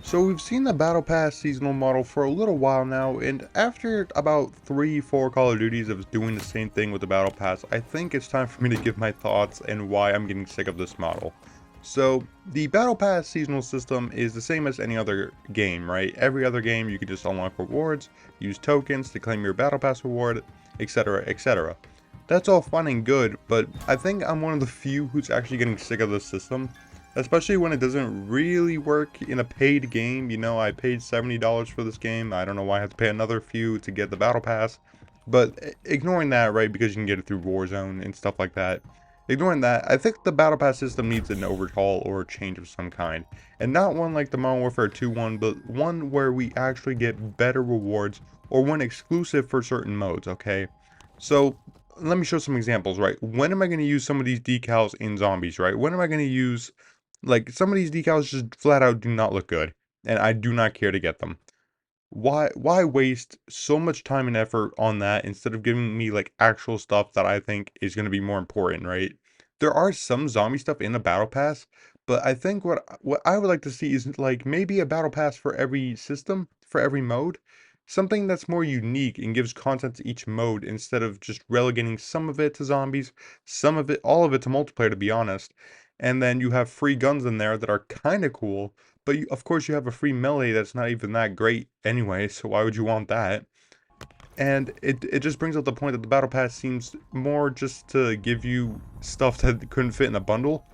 So we've seen the Battle Pass seasonal model for a little while now, and after about 3-4 Call of Duties of doing the same thing with the Battle Pass, I think it's time for me to give my thoughts and why I'm getting sick of this model. So the Battle Pass seasonal system is the same as any other game, right? Every other game you can just unlock rewards, use tokens to claim your Battle Pass reward, etc, etc. That's all fun and good, but I think I'm one of the few who's actually getting sick of this system. Especially when it doesn't really work in a paid game. You know, I paid $70 for this game. I don't know why I have to pay another few to get the Battle Pass. But ignoring that, right, because you can get it through Warzone and stuff like that. Ignoring that, I think the Battle Pass system needs an overhaul or a change of some kind. And not one like the Modern Warfare 2 one, but one where we actually get better rewards or one exclusive for certain modes, okay? So, let me show some examples, right? When am I going to use some of these decals in zombies, right? When am I going to use, like, some of these decals just flat out do not look good, and I do not care to get them. Why waste so much time and effort on that instead of giving me, like, actual stuff that I think is going to be more important, right? There are some zombie stuff in the battle pass, but I think what I would like to see is, like, maybe a battle pass for every system, for every mode. Something that's more unique and gives content to each mode instead of just relegating some of it to zombies, some of it, all of it to multiplayer, to be honest. And then you have free guns in there that are kind of cool, but of course you have a free melee that's not even that great anyway, so why would you want that? And it just brings up the point that the battle pass seems more just to give you stuff that couldn't fit in a bundle.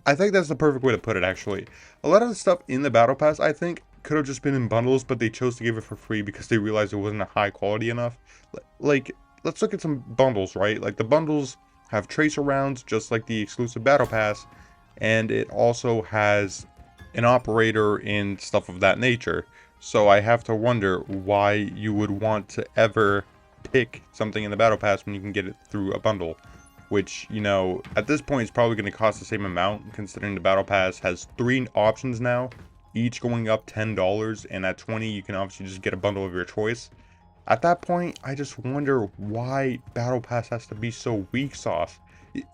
I think that's the perfect way to put it, actually. A lot of the stuff in the battle pass, I think, could have just been in bundles, but they chose to give it for free because they realized it wasn't a high quality enough. Like, let's look at some bundles, right? Like, the bundles have tracer rounds, just like the exclusive battle pass, and it also has an operator and stuff of that nature. So I have to wonder why you would want to ever pick something in the battle pass when you can get it through a bundle, which, you know, at this point is probably going to cost the same amount, considering the battle pass has 3 options now, each going up $10, and at 20 you can obviously just get a bundle of your choice. At that point, I just wonder why battle pass has to be so weak sauce.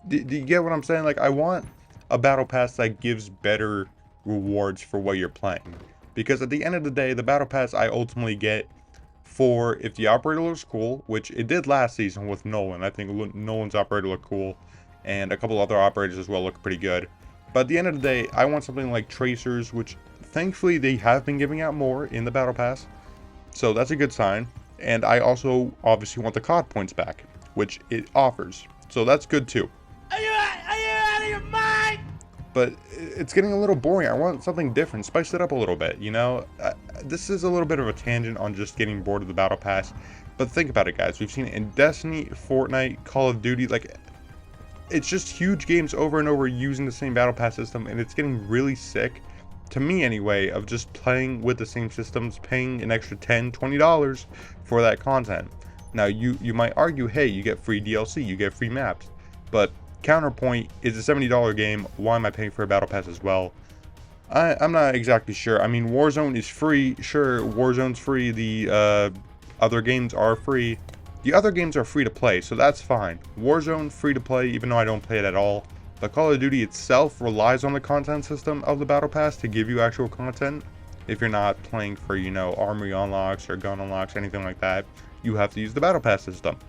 Do you get what I'm saying? Like, I want a battle pass that gives better rewards for what you're playing, because at the end of the day, the battle pass I ultimately get for if the operator looks cool, which it did last season with Nolan. I think Nolan's operator looked cool, and a couple other operators as well look pretty good. But at the end of the day, I want something like tracers, which thankfully they have been giving out more in the battle pass, so that's a good sign. And I also obviously want the COD points back, which it offers, so that's good too. Are you out of your mind? But it's getting a little boring. I want something different, spice it up a little bit, you know? This is a little bit of a tangent on just getting bored of the battle pass, but think about it, guys. We've seen it in Destiny, Fortnite, Call of Duty. Like, it's just huge games over and over using the same battle pass system, and it's getting really sick, to me anyway, of just playing with the same systems, paying an extra $10, $20 for that content. Now, you might argue, hey, you get free DLC, you get free maps, but counterpoint, is a $70 game, why am I paying for a battle pass as well? I'm not exactly sure. I mean, Warzone is free. Sure, Warzone's free. The other games are free. The other games are free to play, so that's fine. Warzone, free to play, even though I don't play it at all. But Call of Duty itself relies on the content system of the battle pass to give you actual content. If you're not playing for, you know, armory unlocks or gun unlocks, anything like that, you have to use the battle pass system.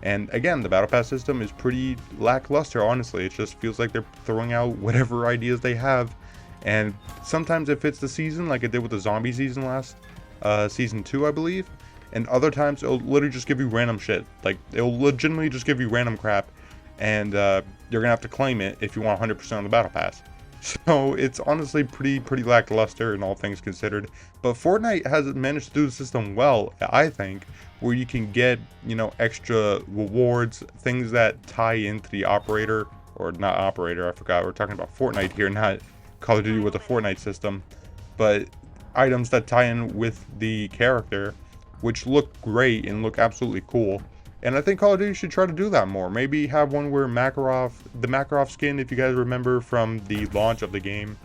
And again, the battle pass system is pretty lackluster, honestly. It just feels like they're throwing out whatever ideas they have, and sometimes it fits the season, like it did with the zombie season last season 2, I believe. And other times it'll literally just give you random shit. Like, it'll legitimately just give you random crap, and you're gonna have to claim it if you want 100% on the battle pass. So it's honestly pretty lackluster in all things considered. But Fortnite has managed to do the system well, I think, where you can get, you know, extra rewards, things that tie into the operator, or not operator, I forgot, we're talking about Fortnite here, not Call of Duty with the Fortnite system, but items that tie in with the character, which look great and look absolutely cool. And I think Call of Duty should try to do that more. Maybe have one where the Makarov skin, if you guys remember from the launch of the game,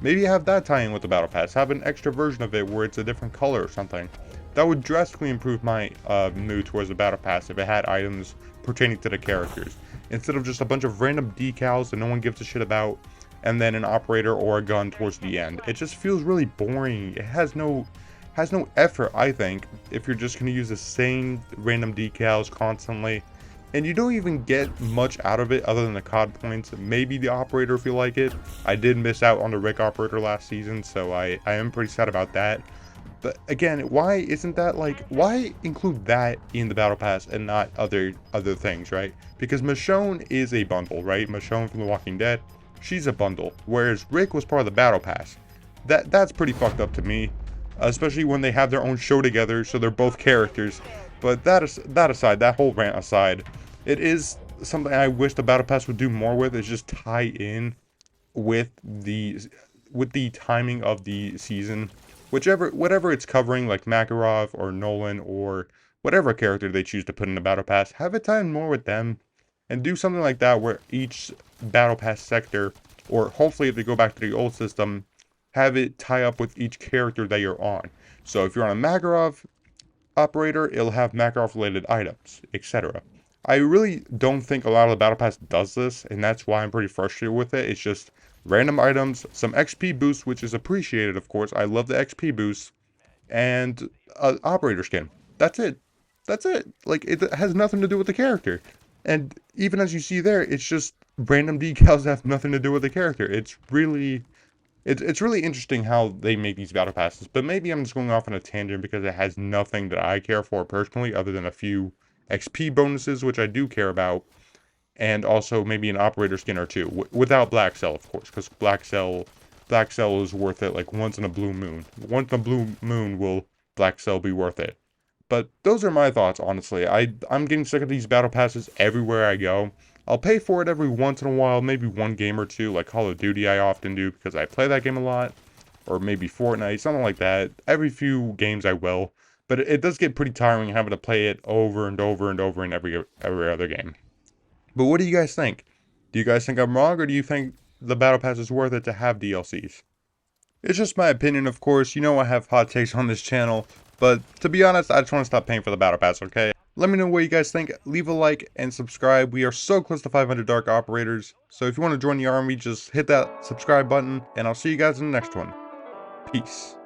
maybe have that tie in with the Battle Pass. Have an extra version of it where it's a different color or something. That would drastically improve my mood towards the Battle Pass if it had items pertaining to the characters, instead of just a bunch of random decals that no one gives a shit about. and then an operator or a gun towards the end. It just feels really boring. It has no effort, I think, if you're just going to use the same random decals constantly. And you don't even get much out of it other than the COD points. Maybe the operator if you like it. I did miss out on the Rick operator last season, so I am pretty sad about that. But again, why isn't that like, why include that in the battle pass and not other things, right? Because Michonne is a bundle, right? Michonne from The Walking Dead, she's a bundle, whereas Rick was part of the battle pass. That's pretty fucked up to me, especially when they have their own show together, so they're both characters. But that aside, that whole rant aside, it is something I wish the battle pass would do more with, is just tie in with the timing of the season, whatever it's covering, like Makarov or Nolan or whatever character they choose to put in the battle pass, have it tie in more with them, and do something like that where each battle pass sector, or hopefully if they go back to the old system, have it tie up with each character that you're on. So if you're on a Makarov operator, it'll have Makarov related items, etc. I really don't think a lot of the battle pass does this, and that's why I'm pretty frustrated with it. It's just random items, some XP boosts, which is appreciated, of course. I love the XP boosts, and an operator skin. That's it. That's it. Like, it has nothing to do with the character. And even as you see there, it's just random decals that have nothing to do with the character. It's really interesting how they make these battle passes, but maybe I'm just going off on a tangent because it has nothing that I care for personally other than a few XP bonuses, which I do care about, and also maybe an operator skin or two, without Black Cell, of course, because Black Cell is worth it like once in a blue moon. Once in a blue moon will Black Cell be worth it. But those are my thoughts, honestly. I'm getting sick of these battle passes everywhere I go. I'll pay for it every once in a while, maybe one game or two, like Call of Duty I often do because I play that game a lot, or maybe Fortnite, something like that. Every few games I will, but it does get pretty tiring having to play it over and over and over in every other game. But what do you guys think? Do you guys think I'm wrong, or do you think the Battle Pass is worth it to have DLCs? It's just my opinion, of course. You know I have hot takes on this channel, but to be honest, I just want to stop paying for the Battle Pass, okay? Let me know what you guys think. Leave a like and subscribe. We are so close to 500 Dark Operators, so if you want to join the army, just hit that subscribe button, and I'll see you guys in the next one. Peace.